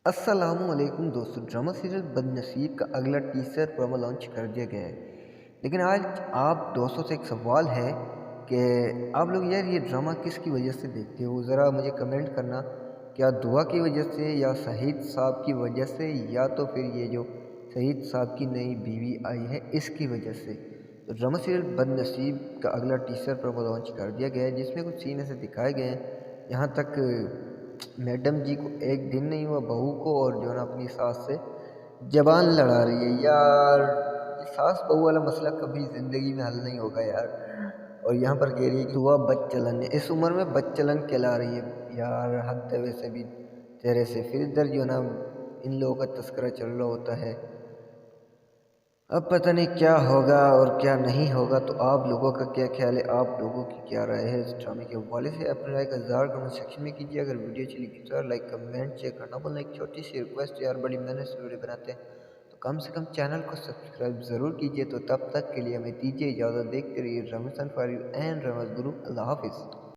अस्सलामु अलैकुम दोस्तों। ड्रामा सीरियल बदनसीब का अगला टीजर प्रोमो लॉन्च कर दिया गया है। लेकिन आज आप दोस्तों से एक सवाल है कि आप लोग यार ये ड्रामा किसकी वजह से देखते हो? ज़रा मुझे कमेंट करना। क्या दुआ की वजह से, या शहीद साहब की वजह से, या तो फिर ये जो शहीद साहब की नई बीवी आई है इसकी वजह से? तो ड्रामा सीरियल बदनसीब का अगला टीजर प्रोमो लॉन्च कर दिया गया है, जिसमें कुछ सीन ऐसे दिखाए गए हैं। यहाँ तक मैडम जी को एक दिन नहीं हुआ बहू को, और जो है ना अपनी सास से जबान लड़ा रही है यार। ये सास बहू वाला मसला कभी ज़िंदगी में हल नहीं होगा यार। और यहाँ पर कह रही है कि दुआ बदचलन है, इस उम्र में बदचलन कहला रही है यार। हद है वैसे भी तेरे से। फिर इधर जो है ना इन लोगों का तस्करा चल रहा होता है। अब पता नहीं क्या होगा और क्या नहीं होगा। तो आप लोगों का क्या ख्याल है, आप लोगों की क्या राय है इस ड्रामे के हवाले से? अपनी राय का ज़रूर कमेंट सेक्शन में कीजिए। अगर वीडियो चली गई तो लाइक कमेंट शेयर करना बोलना। एक छोटी सी रिक्वेस्ट यार, बड़ी मेहनत से वीडियो बनाते हैं तो कम से कम चैनल को सब्सक्राइब ज़रूर कीजिए। तो तब तक के लिए हमें दीजिए इजाज़त। देखते रहिए रमज़ान फॉर यू एंड रमज़ गुरु। अल्लाह हाफिज़।